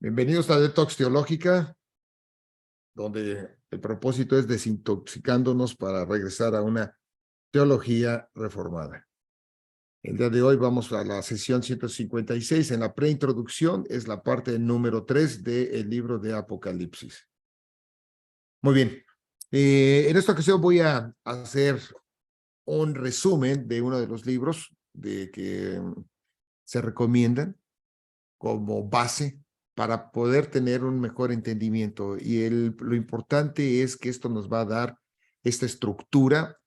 Bienvenidos a Detox Teológica, donde el propósito es desintoxicándonos para regresar a una teología reformada. El día de hoy vamos a la sesión 156. En la preintroducción es la parte número 3 del libro de Apocalipsis. Muy bien. En esta ocasión voy a hacer un resumen de uno de los libros que se recomiendan como base para poder tener un mejor entendimiento. Y lo importante es que esto nos va a dar esta estructura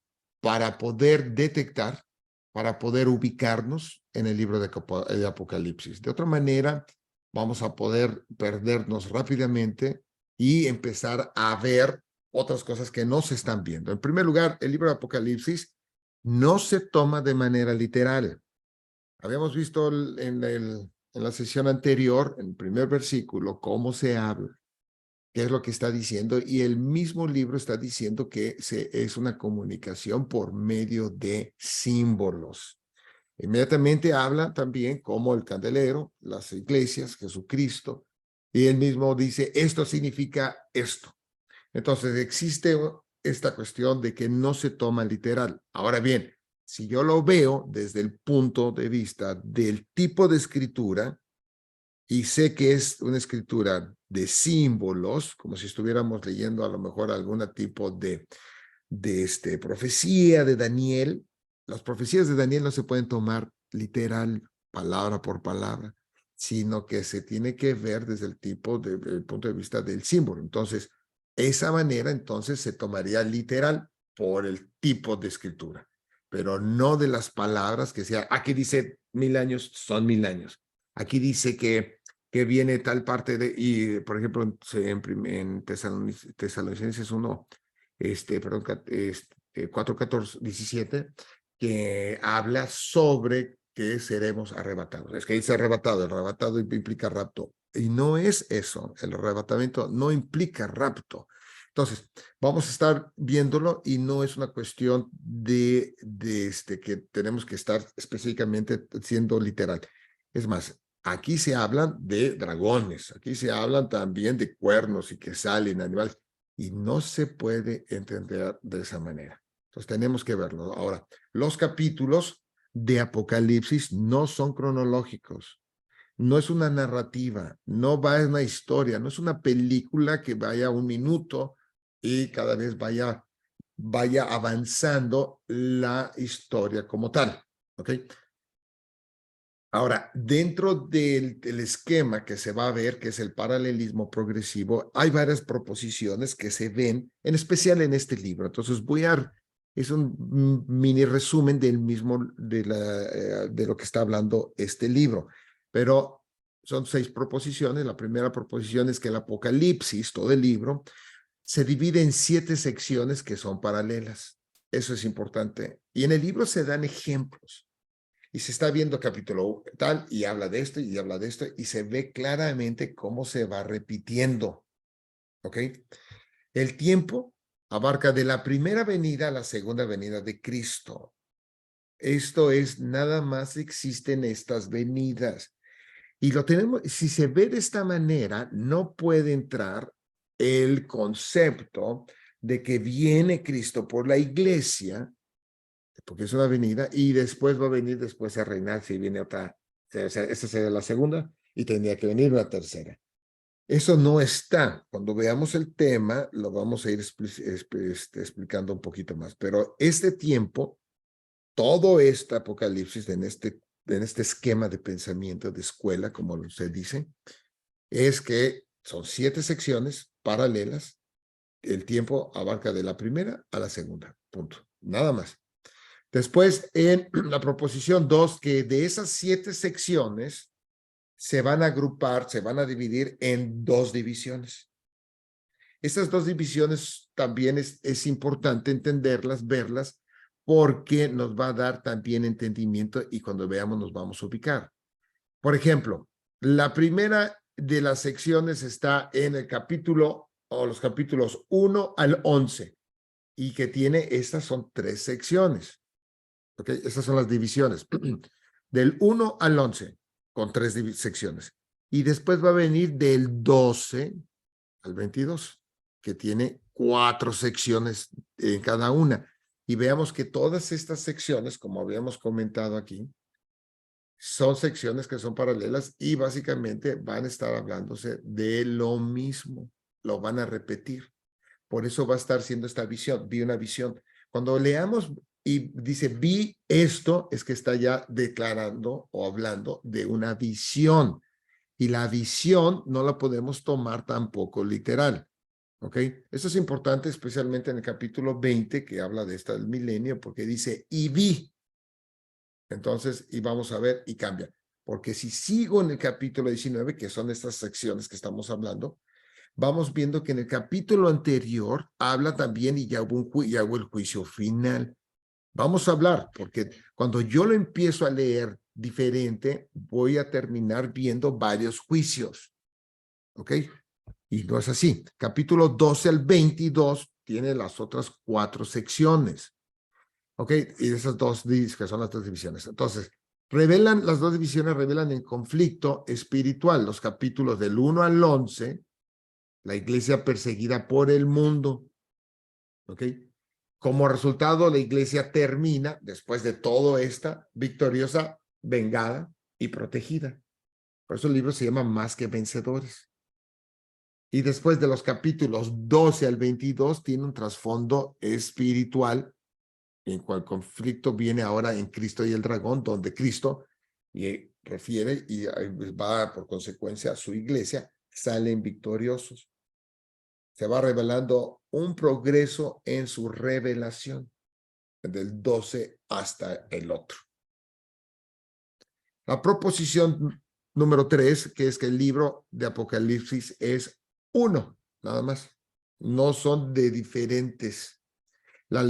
para poder detectar, para poder ubicarnos en el libro de Apocalipsis. De otra manera, vamos a poder perdernos rápidamente y empezar a ver otras cosas que no se están viendo. En primer lugar, el libro de Apocalipsis no se toma de manera literal. Habíamos visto en la sesión anterior, en el primer versículo, cómo se habla, qué es lo que está diciendo, y el mismo libro está diciendo que es una comunicación por medio de símbolos. Inmediatamente habla también como el candelero, las iglesias, Jesucristo, y él mismo dice, esto significa esto. Entonces existe esta cuestión de que no se toma literal. Ahora bien, si yo lo veo desde el punto de vista del tipo de escritura y sé que es una escritura de símbolos, como si estuviéramos leyendo a lo mejor algún tipo de profecía de Daniel, las profecías de Daniel no se pueden tomar literal, palabra por palabra, sino que se tiene que ver desde el punto de vista del símbolo. Entonces, esa manera entonces se tomaría literal por el tipo de escritura, pero no de las palabras que sea, aquí dice 1000 años, son 1000 años. Aquí dice que viene tal parte y por ejemplo, en Tesalonicenses 1, perdón, 4:17, que habla sobre que seremos arrebatados. Es que dice arrebatado, el arrebatado implica rapto. Y no es eso, el arrebatamiento no implica rapto. Entonces, vamos a estar viéndolo y no es una cuestión de que tenemos que estar específicamente siendo literal. Es más, aquí se hablan de dragones, aquí se hablan también de cuernos y que salen animales, y no se puede entender de esa manera. Entonces tenemos que verlo. Ahora, los capítulos de Apocalipsis no son cronológicos, no es una narrativa, no va en una historia, no es una película que vaya un minuto y cada vez vaya avanzando la historia como tal, ¿ok? Ahora, dentro del esquema que se va a ver, que es el paralelismo progresivo, hay varias proposiciones que se ven, en especial en este libro. Entonces, es un mini resumen del mismo, de lo que está hablando este libro. Pero son 6 proposiciones. La primera proposición es que el Apocalipsis, todo el libro, se divide en 7 secciones que son paralelas. Eso es importante. Y en el libro se dan ejemplos. Y se está viendo capítulo tal y habla de esto y habla de esto y se ve claramente cómo se va repitiendo. ¿Ok? El tiempo abarca de la primera venida a la segunda venida de Cristo. Esto es, nada más existen estas venidas. Y lo tenemos, si se ve de esta manera, no puede entrar el concepto de que viene Cristo por la iglesia, porque es una venida, y después va a venir después a reinar si viene otra. O sea, esta sería la segunda y tendría que venir una tercera. Eso no está. Cuando veamos el tema, lo vamos a ir explicando un poquito más. Pero este tiempo, todo este Apocalipsis en este esquema de pensamiento, de escuela, como se dice, es que son 7 secciones paralelas. El tiempo abarca de la primera a la segunda. Punto. Nada más. Después, en la proposición 2, que de esas 7 secciones se van a agrupar, se van a dividir en 2 divisiones. Estas 2 divisiones también es importante entenderlas, verlas, porque nos va a dar también entendimiento y cuando veamos nos vamos a ubicar. Por ejemplo, la primera de las secciones está en el capítulo o los capítulos 1 al 11 y que tiene, estas son 3 secciones. Okay, estas son las divisiones. Del 1 al 11, con 3 secciones. Y después va a venir del 12 al 22, que tiene 4 secciones en cada una. Y veamos que todas estas secciones, como habíamos comentado aquí, son secciones que son paralelas y básicamente van a estar hablándose de lo mismo, lo van a repetir. Por eso va a estar siendo esta visión, vi una visión. Cuando leamos y dice vi esto, es que está ya declarando o hablando de una visión. Y la visión no la podemos tomar tampoco literal. ¿Ok? Eso es importante, especialmente en el capítulo 20, que habla de esta del milenio, porque dice y vi. Entonces, y vamos a ver, y cambia. Porque si sigo en el capítulo 19, que son estas secciones que estamos hablando, vamos viendo que en el capítulo anterior habla también y ya hubo el juicio final. Vamos a hablar, porque cuando yo lo empiezo a leer diferente, voy a terminar viendo varios juicios. ¿Ok? Y no es así. Capítulo 12 al 22 tiene las otras 4 secciones. ¿Ok? Y esas dos que son las 2 divisiones. Entonces, las 2 divisiones revelan el conflicto espiritual. Los capítulos del 1 al 11, la iglesia perseguida por el mundo. ¿Ok? Como resultado, la iglesia termina, después de todo esta, victoriosa, vengada y protegida. Por eso el libro se llama Más que Vencedores. Y después de los capítulos 12 al 22 tiene un trasfondo espiritual en cual el conflicto viene ahora en Cristo y el dragón, donde Cristo y refiere y va por consecuencia a su iglesia, salen victoriosos. Se va revelando un progreso en su revelación, del 12 hasta el otro. La proposición número 3, que es que el libro de Apocalipsis es uno, nada más. No son de diferentes. La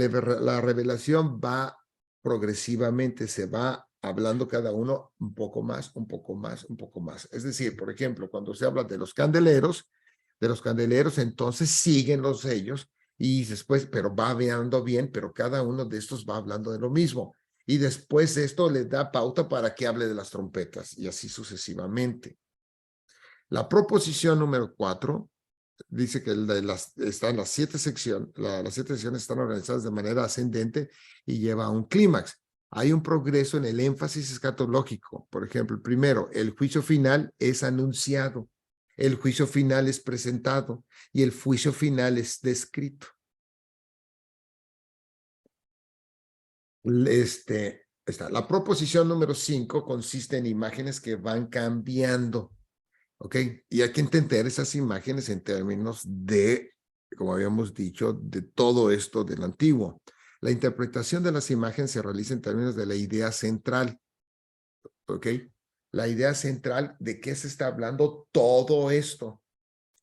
revelación va progresivamente, se va hablando cada uno un poco más, un poco más, un poco más. Es decir, por ejemplo, cuando se habla de los candeleros, entonces siguen los sellos y después, pero va hablando bien, pero cada uno de estos va hablando de lo mismo. Y después esto le da pauta para que hable de las trompetas y así sucesivamente. La proposición número 4 dice que están las 7 secciones, las 7 secciones están organizadas de manera ascendente y lleva a un clímax. Hay un progreso en el énfasis escatológico. Por ejemplo, primero, el juicio final es anunciado, el juicio final es presentado y el juicio final es descrito. La proposición número 5 consiste en imágenes que van cambiando. ¿Ok? Y hay que entender esas imágenes en términos de, como habíamos dicho, de todo esto del antiguo. La interpretación de las imágenes se realiza en términos de la idea central. ¿Ok? La idea central de qué se está hablando todo esto.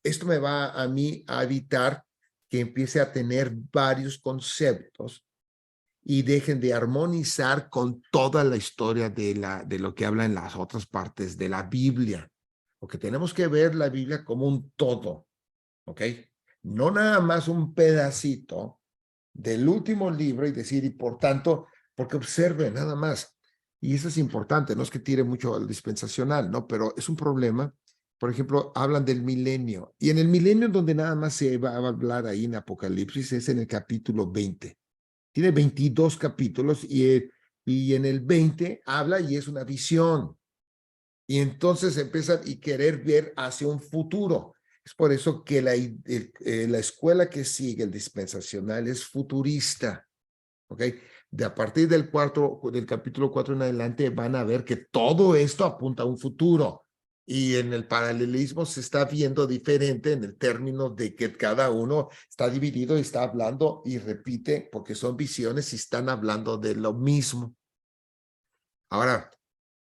Esto me va a mí a evitar que empiece a tener varios conceptos y dejen de armonizar con toda la historia de lo que habla en las otras partes de la Biblia. Porque tenemos que ver la Biblia como un todo, ¿ok? No nada más un pedacito del último libro y decir, y por tanto, porque observe nada más. Y eso es importante, no es que tire mucho al dispensacional, ¿no? Pero es un problema. Por ejemplo, hablan del milenio. Y en el milenio donde nada más se va a hablar ahí en Apocalipsis es en el capítulo 20. Tiene 22 capítulos y en el 20 habla y es una visión. Y entonces empiezan y querer ver hacia un futuro. Es por eso que la escuela que sigue, el dispensacional, es futurista. ¿Ok? De a partir del capítulo 4 en adelante van a ver que todo esto apunta a un futuro. Y en el paralelismo se está viendo diferente en el término de que cada uno está dividido y está hablando y repite porque son visiones y están hablando de lo mismo. Ahora,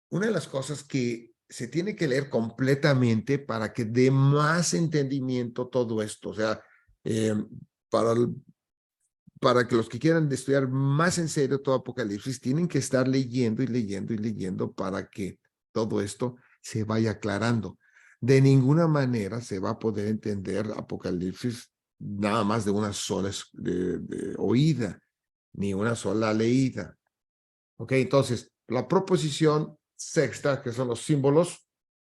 una de las cosas que se tiene que leer completamente para que dé más entendimiento todo esto, o sea, eh, para, para que los que quieran estudiar más en serio todo Apocalipsis, tienen que estar leyendo y leyendo y leyendo para que todo esto se vaya aclarando. De ninguna manera se va a poder entender Apocalipsis nada más de una sola de oída, ni una sola leída. Ok, entonces, la proposición sexta, que son los símbolos,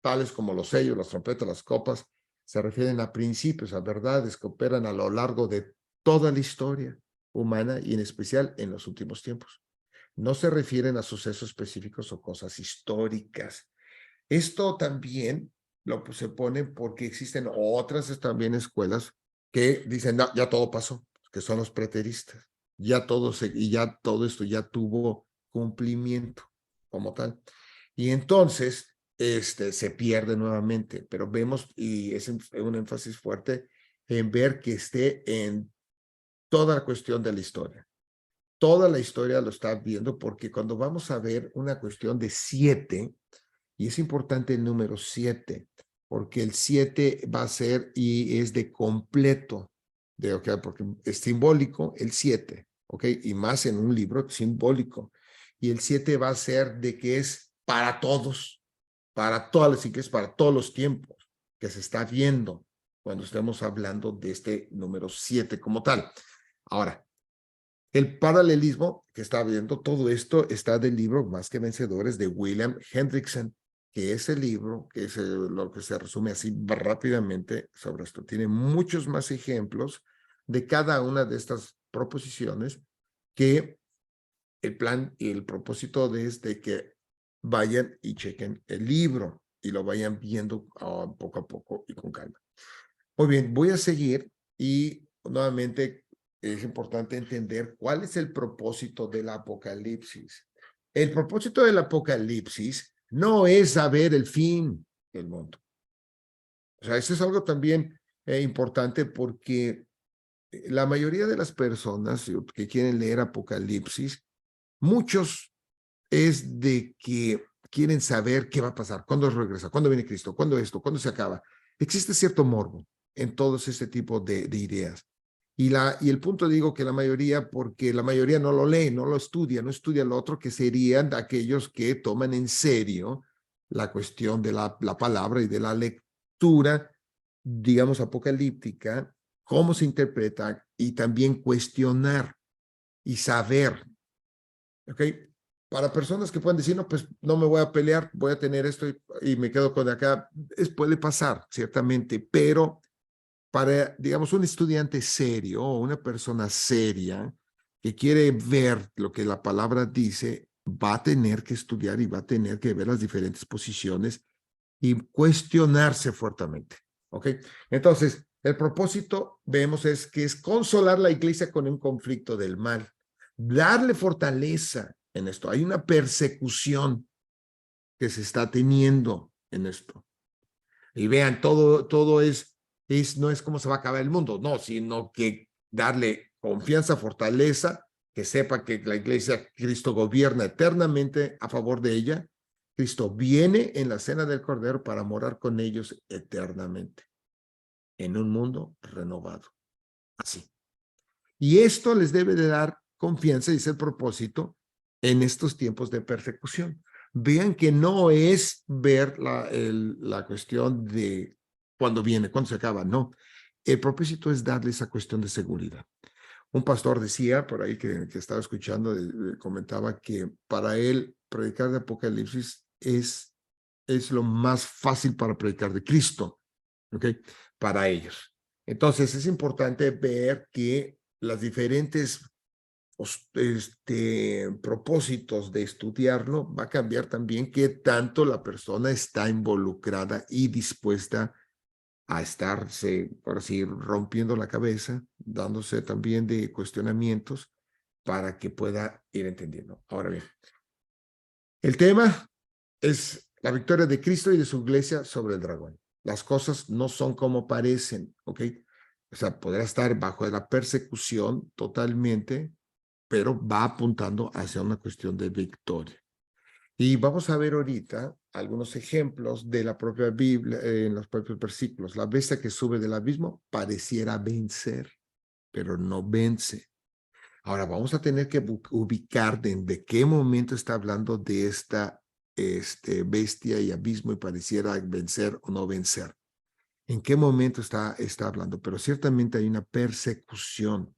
tales como los sellos, las trompetas, las copas, se refieren a principios, a verdades que operan a lo largo de toda la historia humana y en especial en los últimos tiempos. No se refieren a sucesos específicos o cosas históricas. Esto también se pone porque existen otras también escuelas que dicen, no, ya todo pasó, que son los preteristas. Y ya todo esto ya tuvo cumplimiento como tal. Y entonces, se pierde nuevamente, pero vemos, y es un énfasis fuerte en ver que esté en toda la cuestión de la historia. Toda la historia lo está viendo porque cuando vamos a ver una cuestión de 7, y es importante el número 7, porque el 7 va a ser y es de completo, porque es simbólico el 7, ¿ok? Y más en un libro simbólico. Y el 7 va a ser de que es para todos, para todas las iglesias, para todos los tiempos que se está viendo cuando estemos hablando de este número 7 como tal. Ahora, el paralelismo que está viendo, todo esto está del libro Más que Vencedores de William Hendrickson, que es el libro, que es lo que se resume así rápidamente sobre esto. Tiene muchos más ejemplos de cada una de estas proposiciones que el plan y el propósito es de que vayan y chequen el libro y lo vayan viendo poco a poco y con calma. Muy bien, voy a seguir y nuevamente es importante entender cuál es el propósito del Apocalipsis. El propósito del Apocalipsis no es saber el fin del mundo. O sea, eso es algo también importante porque la mayoría de las personas que quieren leer Apocalipsis, muchos es de que quieren saber qué va a pasar, cuándo regresa, cuándo viene Cristo, cuándo esto, cuándo se acaba. Existe cierto morbo en todos este tipo de ideas. Y el punto digo que la mayoría, porque la mayoría no lo lee, no lo estudia, no estudia lo otro, que serían aquellos que toman en serio la cuestión de la palabra y de la lectura, digamos, apocalíptica, cómo se interpreta y también cuestionar y saber. ¿Ok? Para personas que pueden decir, no, pues no me voy a pelear, voy a tener esto y me quedo con acá, puede pasar, ciertamente, pero para, digamos, un estudiante serio o una persona seria que quiere ver lo que la palabra dice, va a tener que estudiar y va a tener que ver las diferentes posiciones y cuestionarse fuertemente. ¿Ok? Entonces, el propósito, vemos, es que es consolar la iglesia con un conflicto del mal, darle fortaleza en esto. Hay una persecución que se está teniendo en esto. Y vean, todo no es cómo se va a acabar el mundo, no, sino que darle confianza, fortaleza, que sepa que la iglesia, Cristo gobierna eternamente a favor de ella. Cristo viene en la cena del Cordero para morar con ellos eternamente en un mundo renovado. Así. Y esto les debe de dar confianza y es el propósito en estos tiempos de persecución. Vean que no es ver la cuestión de cuándo viene, cuándo se acaba, no. El propósito es darle esa cuestión de seguridad. Un pastor decía, por ahí que estaba escuchando, comentaba que para él predicar de Apocalipsis es lo más fácil para predicar de Cristo, ¿ok? Para ellos. Entonces es importante ver que las diferentes propósitos de estudiarlo va a cambiar también qué tanto la persona está involucrada y dispuesta a estarse, por así, rompiendo la cabeza, dándose también de cuestionamientos para que pueda ir entendiendo. Ahora bien, el tema es la victoria de Cristo y de su iglesia sobre el dragón. Las cosas no son como parecen, ¿ok? O sea, podrá estar bajo la persecución totalmente, pero va apuntando hacia una cuestión de victoria. Y vamos a ver ahorita algunos ejemplos de la propia Biblia, en los propios versículos. La bestia que sube del abismo pareciera vencer, pero no vence. Ahora vamos a tener que ubicar de qué momento está hablando de esta bestia y abismo y pareciera vencer o no vencer. ¿En qué momento está hablando? Pero ciertamente hay una persecución.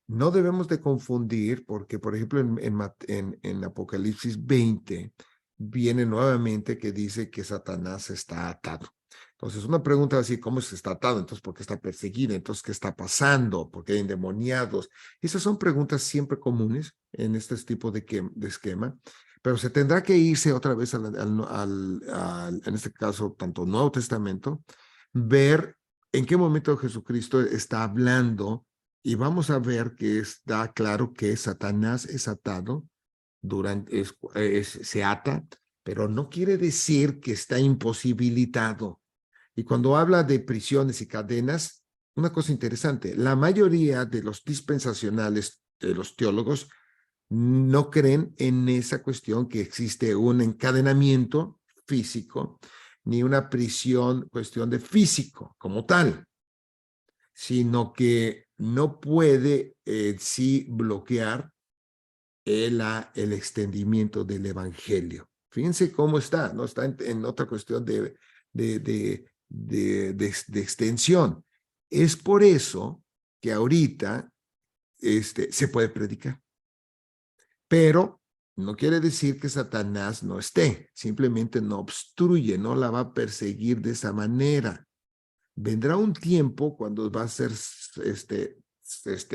No debemos de confundir porque, por ejemplo, en Apocalipsis 20 viene nuevamente que dice que Satanás está atado. Entonces, una pregunta así, ¿cómo se está atado? Entonces, ¿por qué está perseguido? Entonces, ¿qué está pasando? ¿Por qué hay endemoniados? Esas son preguntas siempre comunes en este tipo de esquema, pero se tendrá que irse otra vez en este caso, tanto Nuevo Testamento, ver en qué momento Jesucristo está hablando y vamos a ver que está claro que Satanás es atado, se ata, pero no quiere decir que está imposibilitado. Y cuando habla de prisiones y cadenas, una cosa interesante, la mayoría de los dispensacionales, de los teólogos, no creen en esa cuestión que existe un encadenamiento físico, ni una prisión, cuestión de físico como tal, sino que no puede sí bloquear el extendimiento del evangelio. Fíjense cómo está, ¿no? Está en otra cuestión de extensión. Es por eso que ahorita se puede predicar, pero no quiere decir que Satanás no esté, simplemente no obstruye, no la va a perseguir de esa manera. Vendrá un tiempo cuando va a ser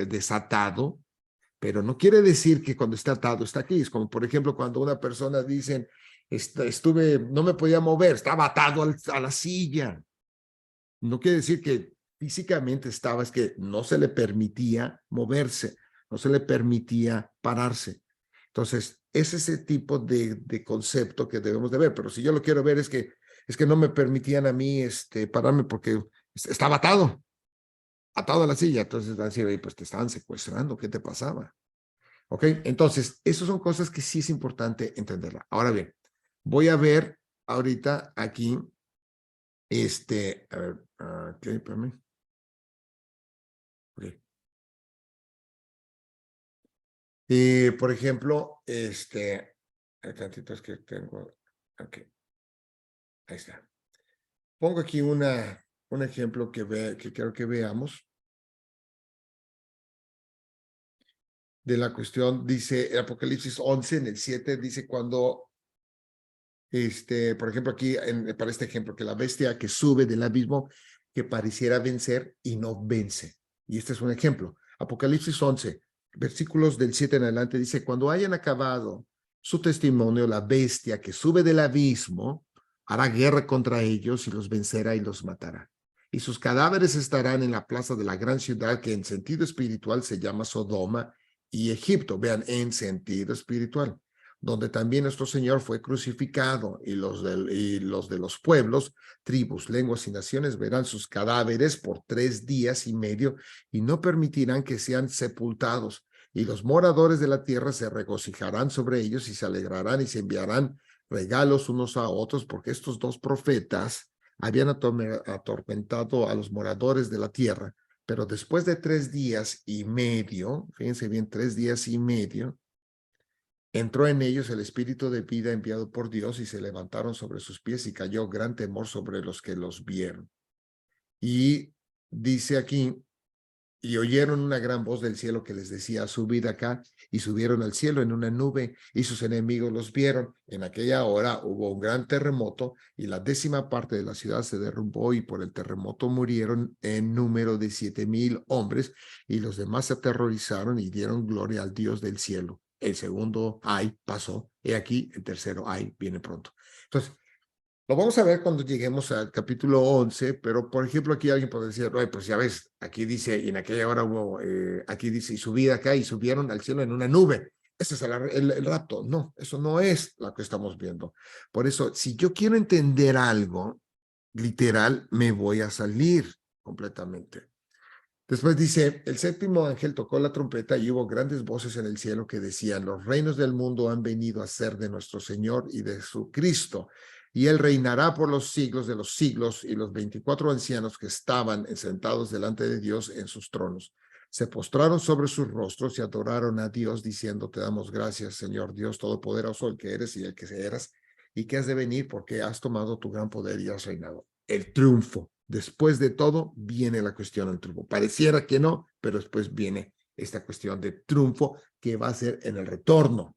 desatado, pero no quiere decir que cuando está atado está aquí. Es como, por ejemplo, cuando una persona dice, no me podía mover, estaba atado a la silla. No quiere decir que físicamente estaba, es que no se le permitía moverse, no se le permitía pararse. Entonces, es ese tipo de concepto que debemos de ver, pero si yo lo quiero ver es que no me permitían a mí pararme porque estaba atado a la silla. Entonces van a decir, pues te estaban secuestrando, ¿qué te pasaba? ¿Ok? Entonces, esas son cosas que sí es importante entenderla. Ahora bien, voy a ver ahorita aquí, a ver, ok, espérame. Okay. Por ejemplo, tantito es que tengo, ok, ahí está. Pongo aquí un ejemplo que quiero que veamos de la cuestión, dice el Apocalipsis 11, en el 7, dice cuando, por ejemplo, aquí, para este ejemplo, que la bestia que sube del abismo, que pareciera vencer y no vence. Y este es un ejemplo. Apocalipsis 11, versículos del 7 en adelante, dice, cuando hayan acabado su testimonio, la bestia que sube del abismo hará guerra contra ellos y los vencerá y los matará. Y sus cadáveres estarán en la plaza de la gran ciudad que en sentido espiritual se llama Sodoma y Egipto. Vean, en sentido espiritual, donde también nuestro Señor fue crucificado, y los de los pueblos, tribus, lenguas y naciones verán sus cadáveres por 3 días y medio y no permitirán que sean sepultados. Y los moradores de la tierra se regocijarán sobre ellos y se alegrarán y se enviarán regalos unos a otros, porque estos dos profetas habían atormentado a los moradores de la tierra. Pero después de 3 días y medio, fíjense bien, 3 días y medio, entró en ellos el espíritu de vida enviado por Dios y se levantaron sobre sus pies y cayó gran temor sobre los que los vieron. Y dice aquí, y oyeron una gran voz del cielo que les decía, subid acá, y subieron al cielo en una nube, y sus enemigos los vieron. En aquella hora hubo un gran terremoto, y la 10ª parte de la ciudad se derrumbó, y por el terremoto murieron en número de 7,000 hombres, y los demás se aterrorizaron y dieron gloria al Dios del cielo. El segundo ay pasó, y aquí el tercero ay viene pronto. Entonces, lo vamos a ver cuando lleguemos al capítulo 11, pero por ejemplo aquí alguien puede decir, oye, pues ya ves, aquí dice, y en aquella hora hubo, aquí dice, y subí acá y subieron al cielo en una nube. Ese es el rapto. No, eso no es lo que estamos viendo. Por eso, si yo quiero entender algo literal, me voy a salir completamente. Después dice, el 7º ángel tocó la trompeta y hubo grandes voces en el cielo que decían, los reinos del mundo han venido a ser de nuestro Señor y de su Cristo, y él reinará por los siglos de los siglos, y los 24 ancianos que estaban sentados delante de Dios en sus tronos se postraron sobre sus rostros y adoraron a Dios diciendo, te damos gracias, Señor Dios Todopoderoso, el que eres y el que eras, y que has de venir porque has tomado tu gran poder y has reinado. El triunfo. Después de todo viene la cuestión del triunfo. Pareciera que no, pero después viene esta cuestión de triunfo que va a ser en el retorno.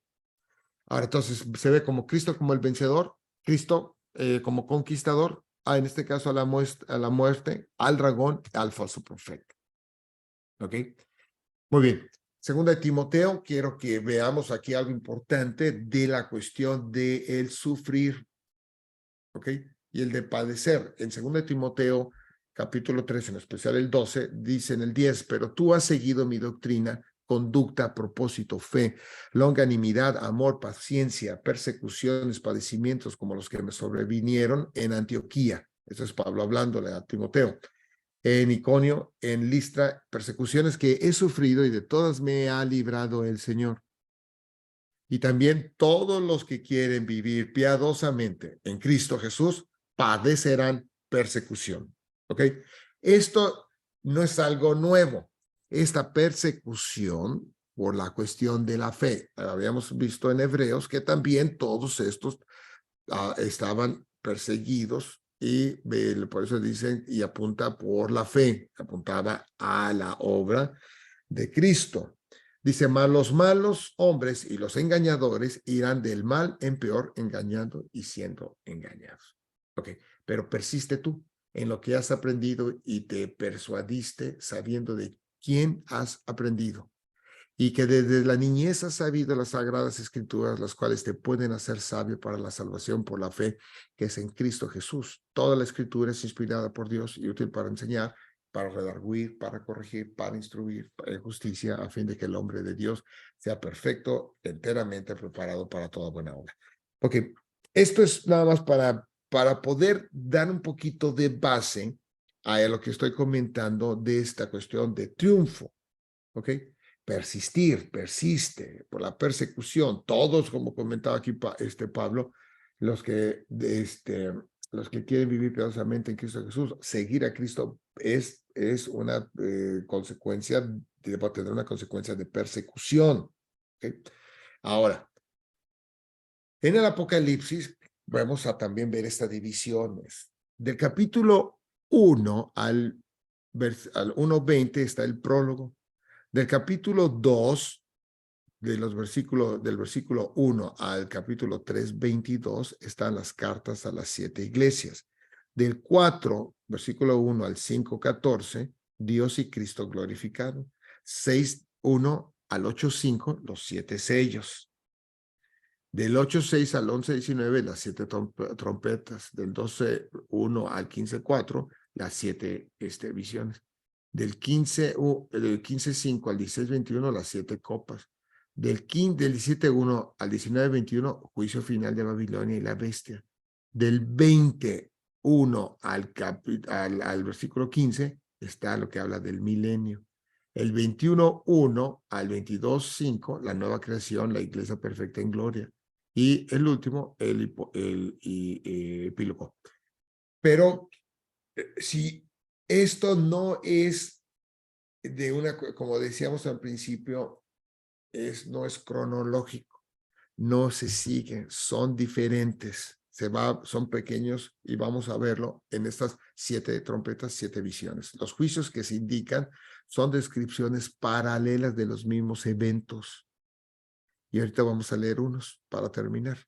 Ahora, entonces, se ve como Cristo como el vencedor, Cristo como conquistador, en este caso a la muerte, al dragón, al falso profeta. ¿Ok? Muy bien. Segunda de Timoteo, quiero que veamos aquí algo importante de la cuestión de el sufrir, ¿ok? Y el de padecer. En segunda de Timoteo, capítulo 3, en especial el 12, dice en el 10, pero tú has seguido mi doctrina, conducta, propósito, fe, longanimidad, amor, paciencia, persecuciones, padecimientos como los que me sobrevinieron en Antioquía. Eso es Pablo hablándole a Timoteo. En Iconio, en Listra, persecuciones que he sufrido y de todas me ha librado el Señor. Y también todos los que quieren vivir piadosamente en Cristo Jesús padecerán persecución. ¿Ok? Esto no es algo nuevo. Esta persecución por la cuestión de la fe. Habíamos visto en Hebreos que también todos estos estaban perseguidos y por eso dicen y apunta por la fe, apuntaba a la obra de Cristo. Dice, mas los malos hombres y los engañadores irán del mal en peor, engañando y siendo engañados. Ok, pero persiste tú en lo que has aprendido y te persuadiste sabiendo de quién has aprendido y que desde la niñez has sabido las sagradas escrituras, las cuales te pueden hacer sabio para la salvación por la fe que es en Cristo Jesús. Toda la escritura es inspirada por Dios y útil para enseñar, para redarguir, para corregir, para instruir en justicia, a fin de que el hombre de Dios sea perfecto, enteramente preparado para toda buena obra. Ok, esto es nada más para poder dar un poquito de base a lo que estoy comentando de esta cuestión de triunfo. ¿Ok? Persistir, persiste por la persecución. Todos, como comentaba aquí Pablo, los que quieren vivir piadosamente en Cristo Jesús, seguir a Cristo es una consecuencia, va a tener una consecuencia de persecución. ¿Okay? Ahora, en el Apocalipsis vamos a también ver estas divisiones. Del capítulo 1 al 1:20 está el prólogo. Del capítulo 2, del versículo 1 al capítulo 3:22, están las cartas a las 7 iglesias. Del 4, versículo 1 al 5:14, Dios y Cristo glorificado. 6:1 al 8:5, los 7 sellos. Del 8:6 al 11:19, las 7 trompetas. Del 12:1 al 15:4, las 7 visiones. Del 15:5 al 16:21, las 7 copas. Del 17:1 al 19:21, juicio final de Babilonia y la bestia. Del 21 al versículo 15, está lo que habla del milenio. El 21:1 al 22:5, la nueva creación, la iglesia perfecta en gloria. Y el último, el epílogo. Pero si esto no es de una, como decíamos al principio, no es cronológico, no se siguen, son diferentes, son pequeños y vamos a verlo en estas 7 trompetas, 7 visiones. Los juicios que se indican son descripciones paralelas de los mismos eventos. Y ahorita vamos a leer unos para terminar.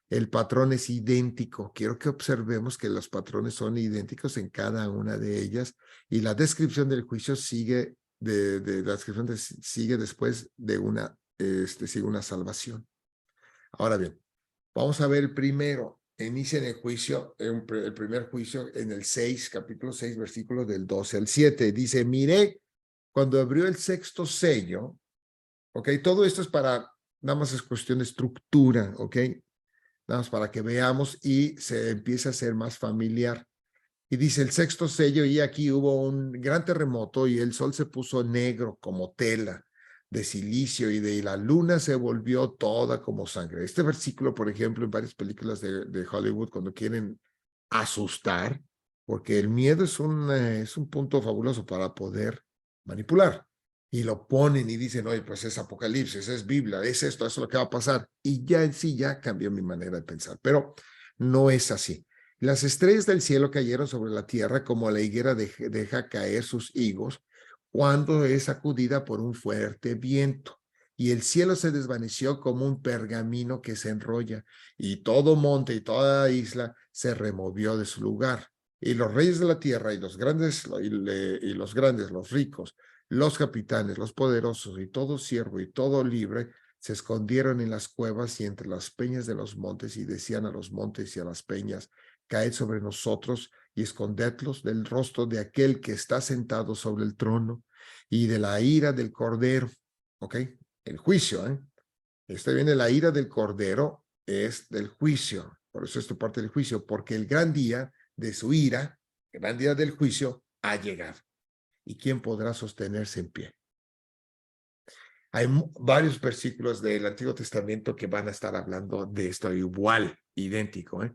El patrón es idéntico. Quiero que observemos que los patrones son idénticos en cada una de ellas y la descripción del juicio sigue, la descripción sigue después de sigue una salvación. Ahora bien, vamos a ver el primero. Inicia en el juicio, el primer juicio en el 6, capítulo 6, versículos del 12 al 7. Dice, miré cuando abrió el sexto sello, ¿ok? Todo esto es nada más es cuestión de estructura, ¿ok? Nada más para que veamos y se empiece a ser más familiar. Y dice el sexto sello, y aquí hubo un gran terremoto y el sol se puso negro como tela de silicio y la luna se volvió toda como sangre. Este versículo, por ejemplo, en varias películas de Hollywood, cuando quieren asustar, porque el miedo es un punto fabuloso para poder manipular. Y lo ponen y dicen, oye, pues es Apocalipsis, es Biblia, es esto, eso es lo que va a pasar. Y ya en sí ya cambió mi manera de pensar, pero no es así. Las estrellas del cielo cayeron sobre la tierra como la higuera deja caer sus higos cuando es sacudida por un fuerte viento. y el cielo se desvaneció como un pergamino que se enrolla, y todo monte y toda isla se removió de su lugar. Y los reyes de la tierra y los grandes, los ricos, los capitanes, los poderosos y todo siervo y todo libre se escondieron en las cuevas y entre las peñas de los montes y decían a los montes y a las peñas, caed sobre nosotros y escondedlos del rostro de aquel que está sentado sobre el trono y de la ira del cordero. ¿Ok? El juicio, ¿eh? Este viene la ira del cordero, es del juicio. Por eso esto parte del juicio, porque el gran día de su ira, el gran día del juicio, ha llegado. ¿Y quién podrá sostenerse en pie? Hay varios versículos del Antiguo Testamento que van a estar hablando de esto igual, idéntico, ¿eh?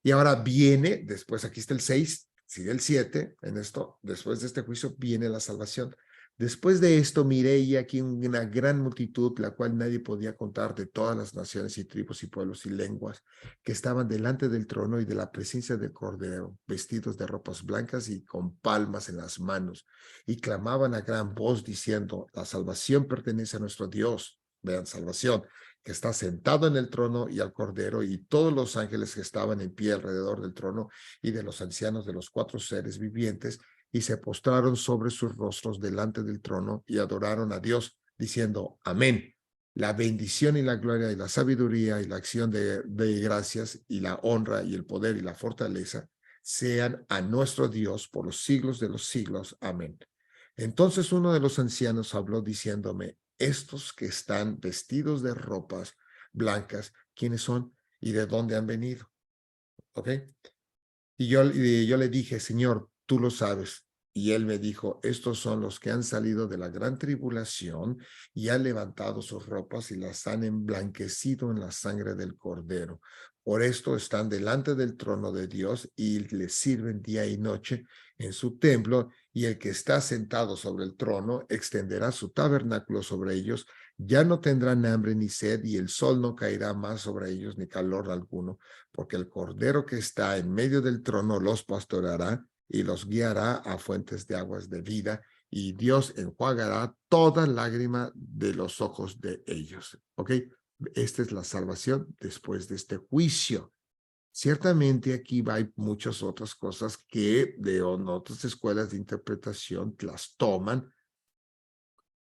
Y ahora viene, después aquí está el 6, sigue el 7, en esto, después de este juicio viene la salvación. Después de esto miré y aquí una gran multitud, la cual nadie podía contar, de todas las naciones y tribus y pueblos y lenguas, que estaban delante del trono y de la presencia del Cordero, vestidos de ropas blancas y con palmas en las manos, y clamaban a gran voz diciendo, la salvación pertenece a nuestro Dios. Vean, salvación, que está sentado en el trono y al Cordero, y todos los ángeles que estaban en pie alrededor del trono y de los ancianos de los 4 seres vivientes, y se postraron sobre sus rostros delante del trono y adoraron a Dios, diciendo, amén. La bendición y la gloria y la sabiduría y la acción de gracias y la honra y el poder y la fortaleza sean a nuestro Dios por los siglos de los siglos. Amén. Entonces uno de los ancianos habló diciéndome, estos que están vestidos de ropas blancas, ¿quiénes son y de dónde han venido? ¿Ok? Y yo le dije, Señor, tú lo sabes. Y él me dijo, estos son los que han salido de la gran tribulación y han levantado sus ropas y las han emblanquecido en la sangre del Cordero. Por esto están delante del trono de Dios y le sirven día y noche en su templo, y el que está sentado sobre el trono extenderá su tabernáculo sobre ellos. Ya no tendrán hambre ni sed, y el sol no caerá más sobre ellos ni calor alguno, porque el Cordero que está en medio del trono los pastoreará y los guiará a fuentes de aguas de vida, y Dios enjuagará toda lágrima de los ojos de ellos. ¿Ok? Esta es la salvación después de este juicio. Ciertamente aquí hay muchas otras cosas que de otras escuelas de interpretación las toman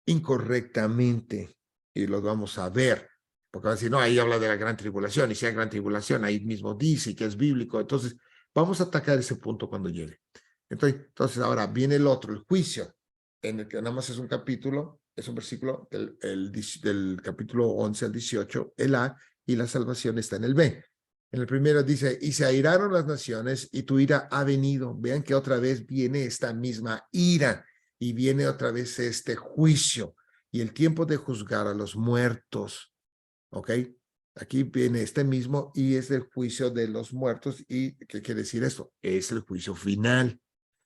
incorrectamente, y lo vamos a ver, porque van a decir, no, ahí habla de la gran tribulación, y si hay gran tribulación, ahí mismo dice que es bíblico. Entonces, vamos a atacar ese punto cuando llegue. Entonces ahora viene el otro, el juicio, en el que nada más es un capítulo, es un versículo del capítulo 11 al 18, el A, y la salvación está en el B. En el primero dice, y se airaron las naciones y tu ira ha venido. Vean que otra vez viene esta misma ira y viene otra vez este juicio y el tiempo de juzgar a los muertos. ¿Ok? Aquí viene este mismo y es el juicio de los muertos. ¿Y qué quiere decir esto? Es el juicio final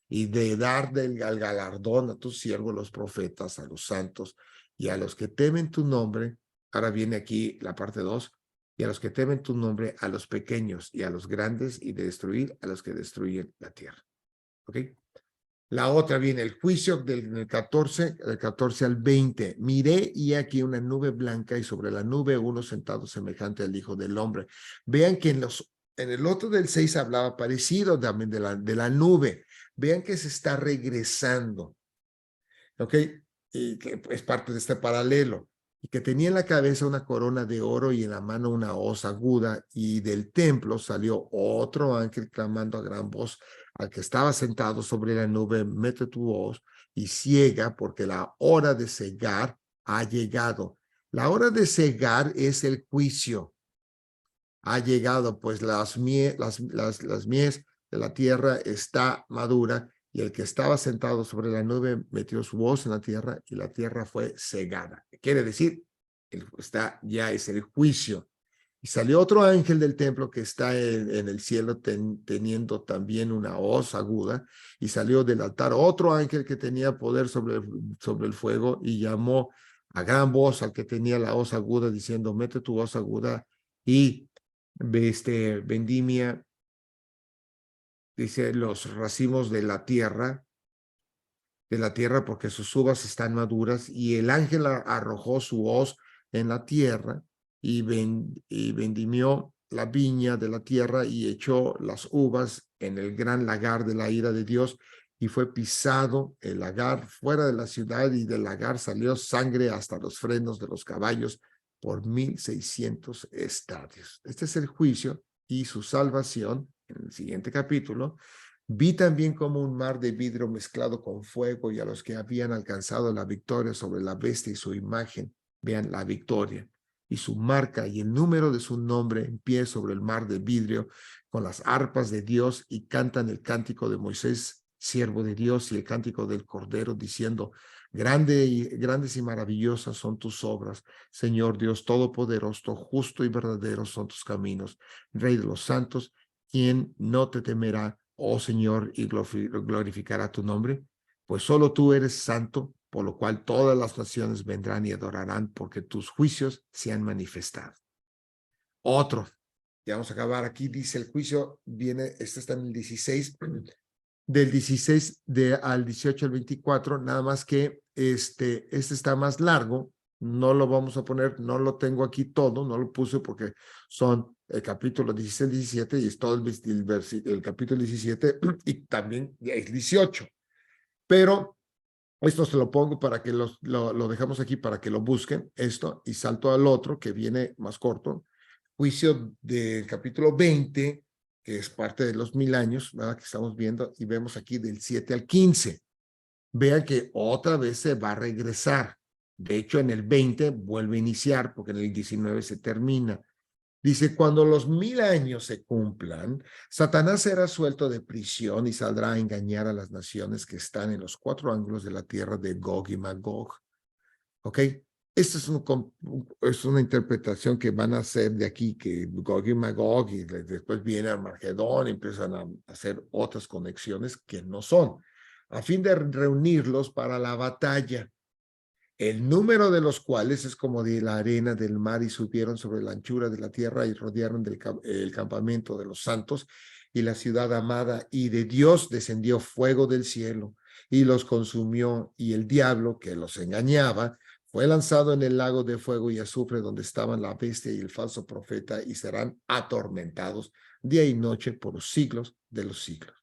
y de dar al galardón a tus siervos, los profetas, a los santos y a los que temen tu nombre. Ahora viene aquí la parte 2. Y a los que temen tu nombre, a los pequeños y a los grandes, y de destruir a los que destruyen la tierra. ¿Ok? La otra viene el juicio del 14 al 20. Miré y aquí una nube blanca y sobre la nube uno sentado semejante al Hijo del Hombre. Vean que en el otro del 6 hablaba parecido también de la nube. Vean que se está regresando. ¿Ok? Y que es parte de este paralelo. Y que tenía en la cabeza una corona de oro y en la mano una hoz aguda, y del templo salió otro ángel clamando a gran voz al que estaba sentado sobre la nube, mete tu hoz y ciega, porque la hora de cegar ha llegado. La hora de cegar es el juicio. Ha llegado, pues las mies de la tierra está madura, y el que estaba sentado sobre la nube metió su voz en la tierra y la tierra fue cegada. Quiere decir, ya es el juicio. Y salió otro ángel del templo que está en el cielo teniendo también una hoz aguda, y salió del altar otro ángel que tenía poder sobre el fuego, y llamó a gran voz al que tenía la hoz aguda diciendo, mete tu hoz aguda y vendimia, dice, los racimos de la tierra, de la tierra porque sus uvas están maduras. Y el ángel arrojó su hoz en la tierra y vendimió la viña de la tierra y echó las uvas en el gran lagar de la ira de Dios, y fue pisado el lagar fuera de la ciudad, y del lagar salió sangre hasta los frenos de los caballos por 1600 estadios. Este es el juicio y su salvación en el siguiente capítulo. Vi también como un mar de vidrio mezclado con fuego, y a los que habían alcanzado la victoria sobre la bestia y su imagen, vean la victoria, y su marca y el número de su nombre en pie sobre el mar de vidrio, con las arpas de Dios, y cantan el cántico de Moisés, siervo de Dios, y el cántico del Cordero, diciendo: grandes y maravillosas son tus obras, Señor Dios Todopoderoso, justo y verdadero son tus caminos, Rey de los santos. ¿Quién no te temerá, oh Señor, y glorificará tu nombre? Pues solo tú eres santo, por lo cual todas las naciones vendrán y adorarán, porque tus juicios se han manifestado. Otro, ya vamos a acabar aquí, dice el juicio, viene, este está en el 16, del 16 al 18 al 24, nada más que este está más largo, no lo vamos a poner, no lo tengo aquí todo, no lo puse porque son el capítulo 16, 17 y es todo el capítulo 17 y también es 18, pero esto se lo pongo para que lo dejamos aquí para que lo busquen, esto, y salto al otro que viene más corto, juicio del capítulo 20, que es parte de los 1000 años, ¿verdad? Que estamos viendo, y vemos aquí del 7 al 15. Vean que otra vez se va a regresar. De hecho, en el 20 vuelve a iniciar, porque en el 19 se termina. Dice: cuando los 1000 años se cumplan, Satanás será suelto de prisión y saldrá a engañar a las naciones que están en los 4 ángulos de la tierra de Gog y Magog. ¿Ok? Esta es una interpretación que van a hacer de aquí, que Gog y Magog, y después viene Armagedón, y empiezan a hacer otras conexiones que no son, a fin de reunirlos para la batalla, el número de los cuales es como de la arena del mar, y subieron sobre la anchura de la tierra y rodearon el campamento de los santos y la ciudad amada, y de Dios descendió fuego del cielo y los consumió, y el diablo que los engañaba fue lanzado en el lago de fuego y azufre, donde estaban la bestia y el falso profeta, y serán atormentados día y noche por los siglos de los siglos.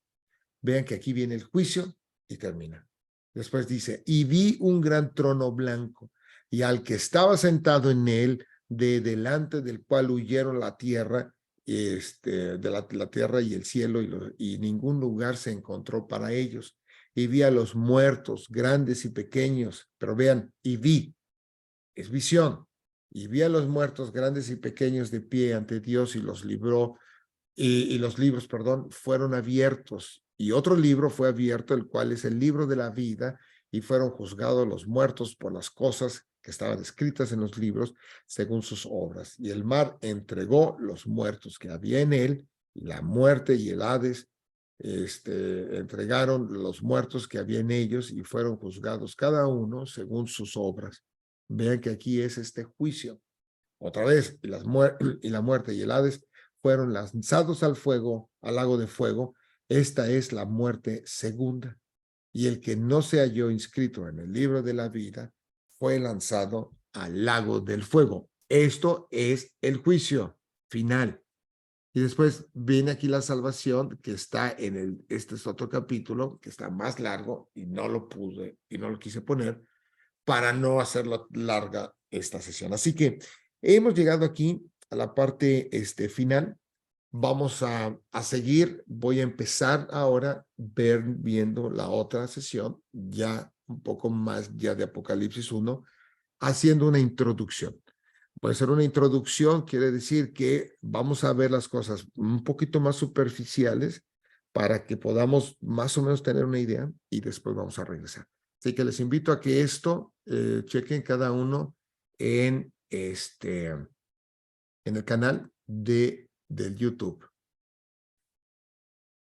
Vean que aquí viene el juicio y termina. Después dice: y vi un gran trono blanco, y al que estaba sentado en él, de delante del cual huyeron la tierra, de la tierra y el cielo, y ningún lugar se encontró para ellos. Y vi a los muertos, grandes y pequeños, pero vean, y vi, es visión, y vi a los muertos, grandes y pequeños, de pie ante Dios, y los libró, y los libros, perdón, fueron abiertos, y otro libro fue abierto, el cual es el libro de la vida, y fueron juzgados los muertos por las cosas que estaban escritas en los libros según sus obras. Y el mar entregó los muertos que había en él, y la muerte y el Hades entregaron los muertos que había en ellos, y fueron juzgados cada uno según sus obras. Vean que aquí es este juicio. Otra vez, y la muerte y el Hades fueron lanzados al fuego, al lago de fuego. Esta es la muerte segunda. Y el que no se halló inscrito en el libro de la vida fue lanzado al lago del fuego. Esto es el juicio final. Y después viene aquí la salvación, que está este es otro capítulo que está más largo, y no lo pude y no lo quise poner para no hacerlo larga esta sesión. Así que hemos llegado aquí a la parte final. Vamos a seguir. Voy a empezar ahora viendo la otra sesión, ya un poco más ya de Apocalipsis 1, haciendo una introducción. Voy a hacer una introducción, quiere decir que vamos a ver las cosas un poquito más superficiales para que podamos más o menos tener una idea, y después vamos a regresar. Así que les invito a que esto chequen cada uno en el canal del YouTube.